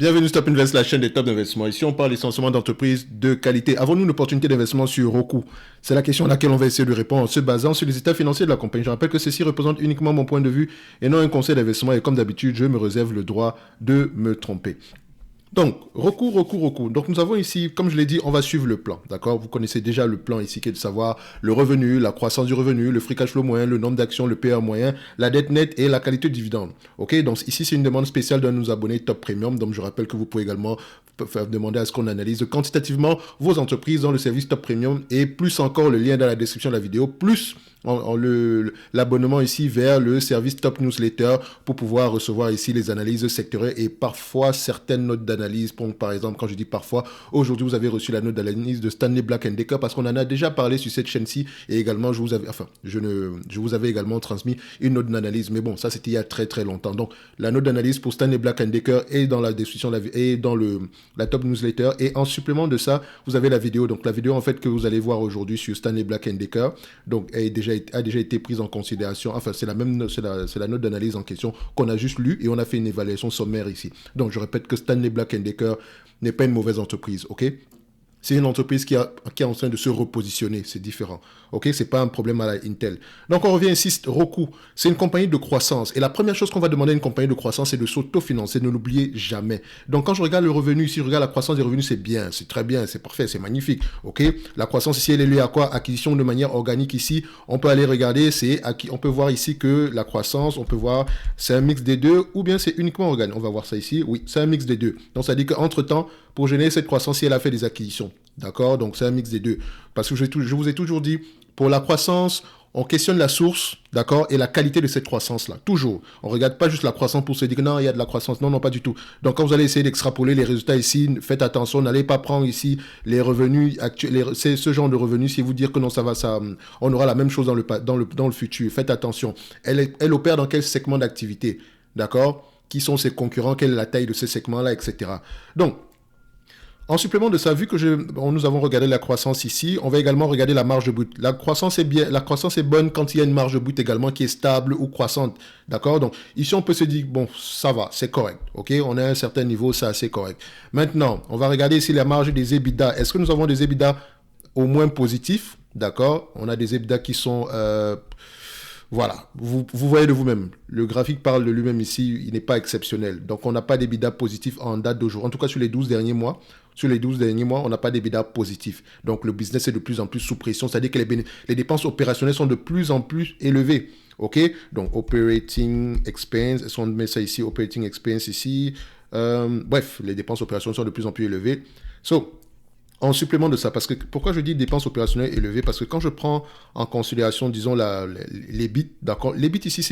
Bienvenue sur Top Invest, la chaîne des top d'investissement. Ici, on parle essentiellement d'entreprises de qualité. Avons-nous une opportunité d'investissement sur Roku? C'est la question à laquelle on va essayer de répondre en se basant sur les états financiers de la compagnie. Je rappelle que ceci représente uniquement mon point de vue et non un conseil d'investissement. Et comme d'habitude, je me réserve le droit de me tromper. Donc, recours. Donc, nous avons ici, comme je l'ai dit, on va suivre le plan, d'accord? Vous connaissez déjà le plan ici qui est de savoir le revenu, la croissance du revenu, le free cash flow moyen, le nombre d'actions, le PE moyen, la dette nette et la qualité de dividende. Ok? Donc, ici, c'est une demande spéciale d'un de nos abonnés Top Premium. Donc, je rappelle que vous pouvez également faire demander à ce qu'on analyse quantitativement vos entreprises dans le service Top Premium et plus encore le lien dans la description de la vidéo, plus l'abonnement ici vers le service Top Newsletter pour pouvoir recevoir ici les analyses sectorielles et parfois certaines notes d'analyse. Par exemple, quand je dis parfois, aujourd'hui vous avez reçu la note d'analyse de Stanley Black & Decker parce qu'on en a déjà parlé sur cette chaîne-ci et également je vous avais également transmis une note d'analyse, mais bon, ça c'était il y a très très longtemps. Donc la note d'analyse pour Stanley Black & Decker est dans la description et dans la Top Newsletter, et en supplément de ça, vous avez la vidéo. Donc la vidéo en fait que vous allez voir aujourd'hui sur Stanley Black & Decker, donc a déjà été prise en considération. Enfin, c'est la note d'analyse en question qu'on a juste lue et on a fait une évaluation sommaire ici. Donc je répète que Stanley Black & Decker n'est pas une mauvaise entreprise, ok? C'est une entreprise qui est en train de se repositionner, c'est différent. Ok, c'est pas un problème à la Intel. Donc on revient ici, Roku, c'est une compagnie de croissance. Et la première chose qu'on va demander à une compagnie de croissance, c'est de s'autofinancer, ne l'oubliez jamais. Donc quand je regarde le revenu ici, je regarde la croissance des revenus, c'est bien, c'est très bien, c'est parfait, c'est magnifique. Ok, la croissance ici, elle est liée à quoi? Acquisition de manière organique ici. On peut aller regarder, on peut voir ici que la croissance, on peut voir, c'est un mix des deux, ou bien c'est uniquement organique. On va voir ça ici. Oui, c'est un mix des deux. Donc ça dit qu'entre-temps, pour générer cette croissance, elle a fait des acquisitions. D'accord? Donc, c'est un mix des deux. Parce que je vous ai toujours dit, pour la croissance, on questionne la source, d'accord, et la qualité de cette croissance-là. Toujours. On ne regarde pas juste la croissance pour se dire que non, il y a de la croissance. Non, non, pas du tout. Donc, quand vous allez essayer d'extrapoler les résultats ici, faites attention. N'allez pas prendre ici les revenus actuels. C'est ce genre de revenus. Si vous dire que non, on aura la même chose dans le futur. Faites attention. Elle opère dans quel segment d'activité? D'accord? Qui sont ses concurrents? Quelle est la taille de ces segments-là, etc. Donc, en supplément de ça, vu que nous avons regardé la croissance ici, on va également regarder la marge brute. La croissance est bonne quand il y a une marge brute également qui est stable ou croissante. D'accord? Donc, ici, on peut se dire, bon, ça va, c'est correct. OK? On est à un certain niveau, c'est assez correct. Maintenant, on va regarder ici la marge des EBITDA. Est-ce que nous avons des EBITDA au moins positifs? D'accord? On a des EBITDA qui sont... Voilà, vous voyez de vous-même. Le graphique parle de lui-même ici, il n'est pas exceptionnel. Donc, on n'a pas d'EBITDA positif en date d'aujourd'hui. En tout cas, sur les 12 derniers mois. Sur les 12 derniers mois, on n'a pas d'EBITDA positif. Donc, le business est de plus en plus sous pression. C'est-à-dire que les dépenses opérationnelles sont de plus en plus élevées. OK? Donc, operating expense. Est-ce qu'on met ça ici? Operating expense ici. Bref, les dépenses opérationnelles sont de plus en plus élevées. En supplément de ça, parce que pourquoi je dis dépenses opérationnelles élevées? Parce que quand je prends en considération, disons, les bits, d'accord, les bits ici,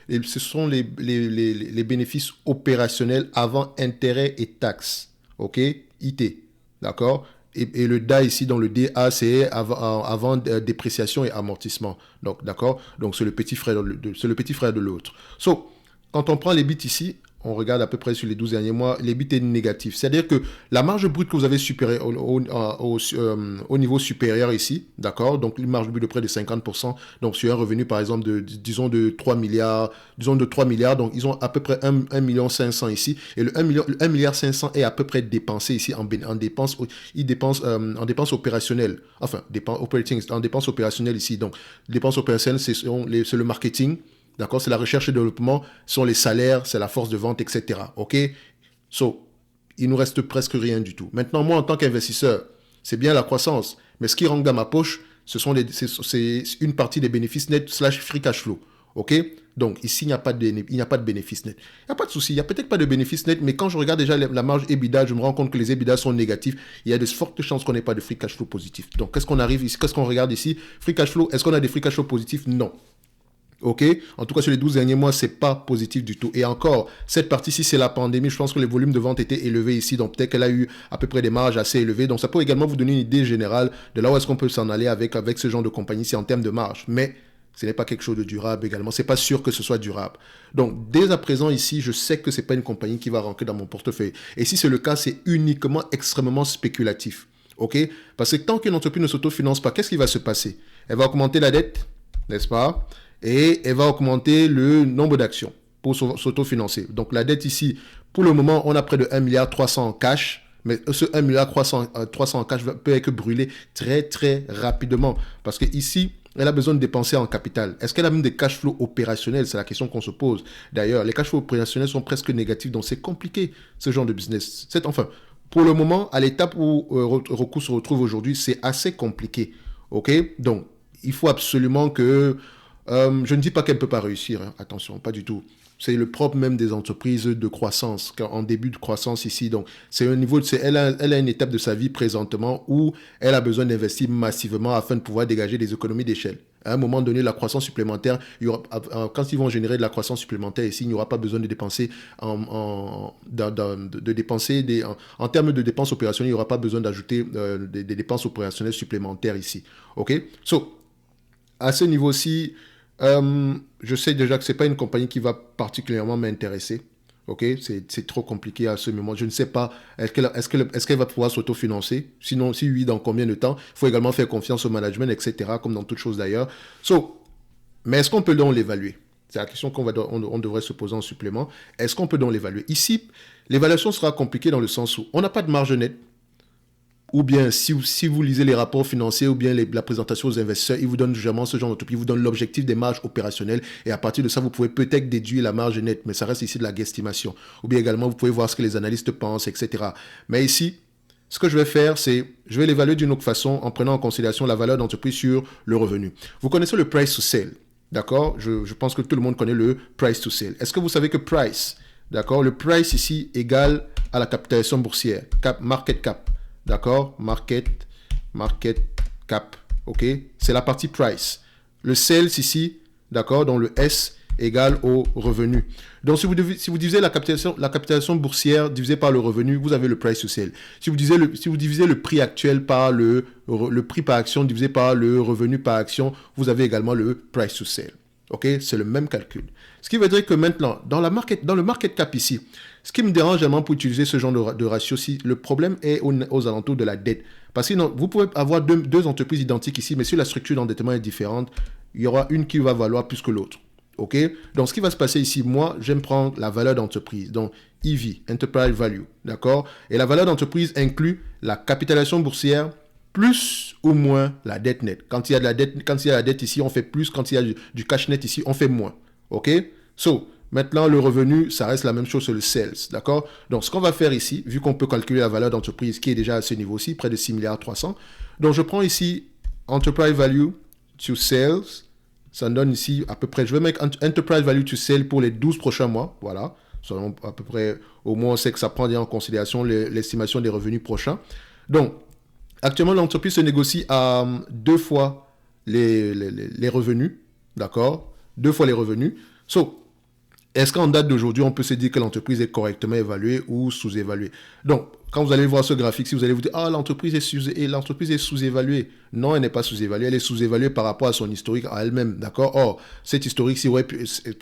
ce sont les bénéfices opérationnels avant intérêts et taxes, ok, IT, d'accord, et le DA ici, dans le DA, c'est avant dépréciation et amortissement, donc, d'accord, donc c'est le petit frère de l'autre. Quand on prend les bits ici, on regarde à peu près sur les 12 derniers mois, l'EBIT est négatif. C'est-à-dire que la marge brute que vous avez au niveau supérieur ici, d'accord, donc une marge brute de près de 50%, donc sur un revenu par exemple de 3 milliards, donc ils ont à peu près 1,5 million ici, et le 1,5 milliard est à peu près dépensé ici en dépenses opérationnelles, enfin, en dépenses opérationnelles ici, donc dépenses opérationnelles, c'est le marketing. D'accord, c'est la recherche et développement, ce sont les salaires, c'est la force de vente, etc. OK? Il nous reste presque rien du tout. Maintenant, moi, en tant qu'investisseur, c'est bien la croissance, mais ce qui rentre dans ma poche, c'est une partie des bénéfices nets / free cash flow. OK? Donc, ici, il n'y a pas de bénéfice net. Il n'y a pas de souci, il n'y a peut-être pas de bénéfice net, mais quand je regarde déjà la marge EBITDA, je me rends compte que les EBITDA sont négatifs. Il y a de fortes chances qu'on n'ait pas de free cash flow positif. Donc, qu'est-ce qu'on regarde ici? Free cash flow, est-ce qu'on a des free cash flow positifs? Non. OK? En tout cas, sur les 12 derniers mois, c'est pas positif du tout. Et encore, cette partie-ci, c'est la pandémie. Je pense que les volumes de vente étaient élevés ici. Donc, peut-être qu'elle a eu à peu près des marges assez élevées. Donc, ça peut également vous donner une idée générale de là où est-ce qu'on peut s'en aller avec ce genre de compagnie-ci en termes de marge. Mais ce n'est pas quelque chose de durable également. C'est pas sûr que ce soit durable. Donc, dès à présent, ici, je sais que c'est pas une compagnie qui va rentrer dans mon portefeuille. Et si c'est le cas, c'est uniquement extrêmement spéculatif. OK? Parce que tant qu'une entreprise ne s'autofinance pas, qu'est-ce qui va se passer? Elle va augmenter la dette, n'est-ce pas? Et elle va augmenter le nombre d'actions pour s'autofinancer. Donc la dette ici, Pour le moment, on a près de 1,3 milliard en cash. Mais ce 1,3 milliard en cash peut être brûlé très, très rapidement. Parce que ici, elle a besoin de dépenser en capital. Est-ce qu'elle a même des cash flows opérationnels? C'est la question qu'on se pose. D'ailleurs, les cash flows opérationnels sont presque négatifs, donc c'est compliqué, ce genre de business. Enfin, pour le moment, à l'étape où Roku se retrouve aujourd'hui, c'est assez compliqué. OK? Donc, il faut absolument que... je ne dis pas qu'elle ne peut pas réussir, hein. Attention, pas du tout. C'est le propre même des entreprises de croissance, en début de croissance ici. Donc, c'est un niveau, elle a une étape de sa vie présentement où elle a besoin d'investir massivement afin de pouvoir dégager des économies d'échelle. À un moment donné, la croissance supplémentaire, quand ils vont générer de la croissance supplémentaire ici, il n'y aura pas besoin de dépenser en termes de dépenses opérationnelles, il n'y aura pas besoin d'ajouter des dépenses opérationnelles supplémentaires ici. OK? So, à ce niveau-ci, je sais déjà que ce n'est pas une compagnie qui va particulièrement m'intéresser. Ok, c'est trop compliqué à ce moment. Je ne sais pas, est-ce qu'elle va pouvoir s'autofinancer? Sinon, si oui, dans combien de temps? Il faut également faire confiance au management, etc., comme dans toute chose d'ailleurs. Mais est-ce qu'on peut donc l'évaluer? C'est la question on devrait se poser en supplément. Est-ce qu'on peut donc l'évaluer? Ici, l'évaluation sera compliquée dans le sens où on n'a pas de marge nette. Ou bien, si vous lisez les rapports financiers ou bien la présentation aux investisseurs, ils vous donnent généralement ce genre d'entreprise, ils vous donnent l'objectif des marges opérationnelles et à partir de ça, vous pouvez peut-être déduire la marge nette, mais ça reste ici de la guesstimation. Ou bien également, vous pouvez voir ce que les analystes pensent, etc. Mais ici, ce que je vais faire, c'est, je vais l'évaluer d'une autre façon en prenant en considération la valeur d'entreprise sur le revenu. Vous connaissez le price to sale, d'accord? Je pense que tout le monde connaît le price to sale. Est-ce que vous savez que price, d'accord? Le price ici égale à la capitalisation boursière, market cap. D'accord? Market cap. OK? C'est la partie price. Le sales ici, d'accord? Donc le S égale au revenu. Donc si vous divisez la capitalisation boursière divisée par le revenu, vous avez le price to sale. Si vous divisez le prix actuel par le prix par action divisé par le revenu par action, vous avez également le price to sale. OK? C'est le même calcul. Ce qui veut dire que maintenant, dans le market cap ici, ce qui me dérange vraiment pour utiliser ce genre de ratio-ci, le problème est aux alentours de la dette. Parce que vous pouvez avoir deux entreprises identiques ici, mais si la structure d'endettement est différente, il y aura une qui va valoir plus que l'autre. OK? Donc, ce qui va se passer ici, moi, j'aime prendre la valeur d'entreprise. Donc, EV, Enterprise Value. D'accord? Et la valeur d'entreprise inclut la capitalisation boursière plus ou moins la dette nette. Quand il y a la dette ici, on fait plus. Quand il y a du cash net ici, on fait moins. OK? Maintenant, le revenu, ça reste la même chose sur le sales, d'accord? Donc, ce qu'on va faire ici, vu qu'on peut calculer la valeur d'entreprise qui est déjà à ce niveau-ci, près de 6 milliards 300, donc je prends ici Enterprise Value to Sales, ça me donne ici à peu près, je vais mettre Enterprise Value to Sales pour les 12 prochains mois, voilà, selon à peu près, au moins on sait que ça prend en considération l'estimation des revenus prochains. Donc, actuellement, l'entreprise se négocie à 2 fois les revenus, d'accord? 2 fois les revenus. Est-ce qu'en date d'aujourd'hui, on peut se dire que l'entreprise est correctement évaluée ou sous-évaluée? Donc, quand vous allez voir ce graphique, si vous allez vous dire « Ah, l'entreprise est sous-évaluée ». Non, elle n'est pas sous-évaluée. Elle est sous-évaluée par rapport à son historique à elle-même, d'accord? Or, cet historique,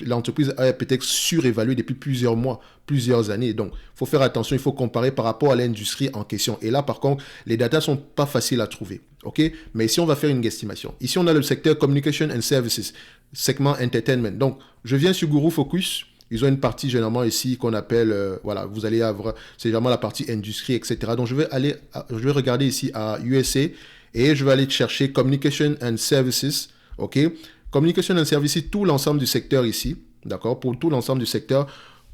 l'entreprise est peut-être surévaluée depuis plusieurs mois, plusieurs années. Donc, il faut faire attention, il faut comparer par rapport à l'industrie en question. Et là, par contre, les datas ne sont pas faciles à trouver, ok? Mais ici, on va faire une guesstimation. Ici, on a le secteur Communication and Services, segment Entertainment. Donc, je viens sur Guru Focus. Ils ont une partie généralement ici qu'on appelle, voilà, vous allez avoir, c'est généralement la partie industrie, etc. Donc, je vais regarder ici à USA et je vais aller chercher Communication and Services, ok? Communication and Services, tout l'ensemble du secteur ici, d'accord? Pour tout l'ensemble du secteur,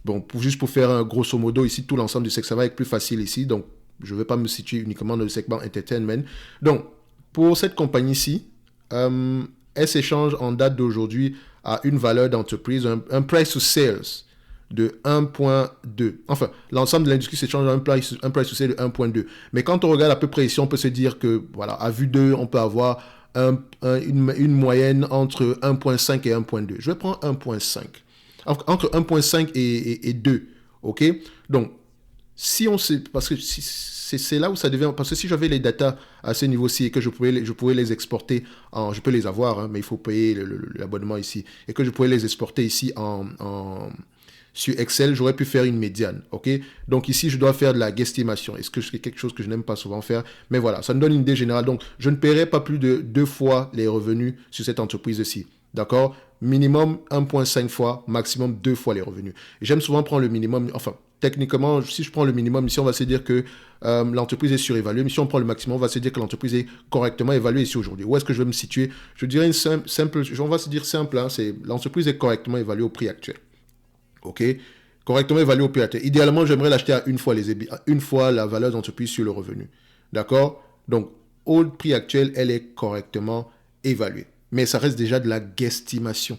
bon, juste pour faire un grosso modo ici, tout l'ensemble du secteur, ça va être plus facile ici. Donc, je ne vais pas me situer uniquement dans le segment Entertainment. Donc, pour cette compagnie-ci, elle s'échange en date d'aujourd'hui à une valeur d'entreprise, un price to sales de 1.2. Enfin, l'ensemble de l'industrie s'échange à un price to sales de 1.2. Mais quand on regarde à peu près ici, on peut se dire que, voilà, à vue 2, on peut avoir une moyenne entre 1.5 et 1.2. Je vais prendre 1.5. Entre 1.5 et 2. OK? Donc, si on sait, parce que c'est là où ça devient, parce que si j'avais les datas à ce niveau-ci et que je pouvais les exporter, je peux les avoir, hein, mais il faut payer l'abonnement ici, et que je pouvais les exporter ici sur Excel, j'aurais pu faire une médiane, ok? Donc ici, je dois faire de la guesstimation, est-ce que c'est quelque chose que je n'aime pas souvent faire, mais voilà, ça me donne une idée générale, donc je ne paierai pas plus de 2 fois les revenus sur cette entreprise-ci, d'accord? Minimum 1.5 fois, maximum 2 fois les revenus. J'aime souvent prendre le minimum, enfin, techniquement, si je prends le minimum, ici, on va se dire que l'entreprise est surévaluée. Mais si on prend le maximum, on va se dire que l'entreprise est correctement évaluée ici aujourd'hui. Où est-ce que je vais me situer? Je dirais une simple, on va se dire simple, hein, c'est l'entreprise est correctement évaluée au prix actuel. OK? Correctement évaluée au prix actuel. Idéalement, j'aimerais l'acheter à une fois la valeur d'entreprise sur le revenu. D'accord? Donc, au prix actuel, elle est correctement évaluée. Mais ça reste déjà de la guesstimation.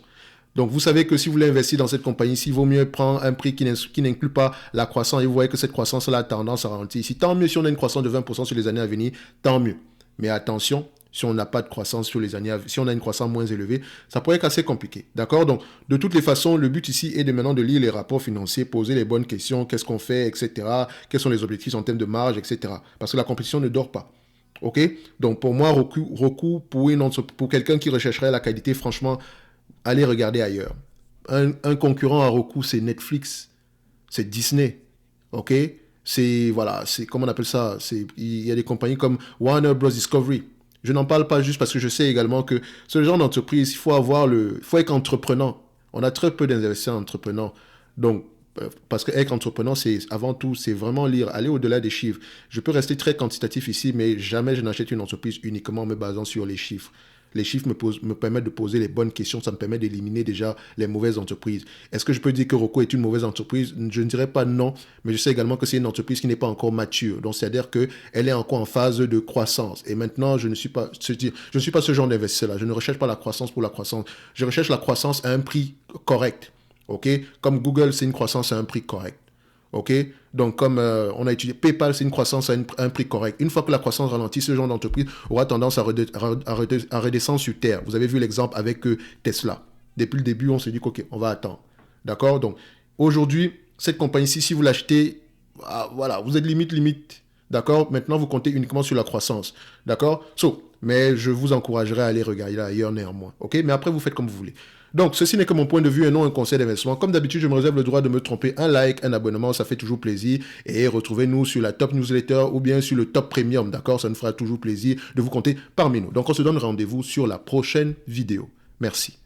Donc, vous savez que si vous voulez investir dans cette compagnie, il vaut mieux prendre un prix qui n'inclut pas la croissance et vous voyez que cette croissance-là a tendance à ralentir. Ici, tant mieux si on a une croissance de 20% sur les années à venir, tant mieux. Mais attention, si on n'a pas de croissance sur les années, si on a une croissance moins élevée, ça pourrait être assez compliqué. D'accord? Donc, de toutes les façons, le but ici est de maintenant de lire les rapports financiers, poser les bonnes questions, qu'est-ce qu'on fait, etc. Quels sont les objectifs en termes de marge, etc. Parce que la compétition ne dort pas. OK? Donc, pour moi, Roku pour quelqu'un qui rechercherait la qualité, franchement, allez regarder ailleurs. Un concurrent à Roku, c'est Netflix, c'est Disney, ok? Voilà, c'est, comment on appelle ça? Il y a des compagnies comme Warner Bros. Discovery. Je n'en parle pas juste parce que je sais également que ce genre d'entreprise, il faut être entreprenant. On a très peu d'investisseurs entrepreneurs. Donc, parce que être entrepreneur, c'est avant tout, c'est vraiment lire, aller au-delà des chiffres. Je peux rester très quantitatif ici, mais jamais je n'achète une entreprise uniquement en me basant sur les chiffres. Les chiffres me permettent de poser les bonnes questions, ça me permet d'éliminer déjà les mauvaises entreprises. Est-ce que je peux dire que Roku est une mauvaise entreprise? Je ne dirais pas non, mais je sais également que c'est une entreprise qui n'est pas encore mature. Donc, c'est-à-dire qu'elle est encore en phase de croissance. Et maintenant, je ne suis pas ce genre d'investisseur-là. Je ne recherche pas la croissance pour la croissance. Je recherche la croissance à un prix correct. OK? Comme Google, c'est une croissance à un prix correct. OK? Donc, comme on a étudié, PayPal, c'est une croissance à un prix correct. Une fois que la croissance ralentit, ce genre d'entreprise aura tendance à redescendre sur terre. Vous avez vu l'exemple avec Tesla. Depuis le début, on s'est dit qu'OK, on va attendre. D'accord? Donc, aujourd'hui, cette compagnie-ci, si vous l'achetez, voilà, vous êtes limite. D'accord? Maintenant, vous comptez uniquement sur la croissance. D'accord? Mais je vous encouragerai à aller regarder ailleurs néanmoins. OK? Mais après, vous faites comme vous voulez. Donc, ceci n'est que mon point de vue et non un conseil d'investissement. Comme d'habitude, je me réserve le droit de me tromper. Un like, un abonnement, ça fait toujours plaisir. Et retrouvez-nous sur la top newsletter ou bien sur le top premium, d'accord? Ça nous fera toujours plaisir de vous compter parmi nous. Donc, on se donne rendez-vous sur la prochaine vidéo. Merci.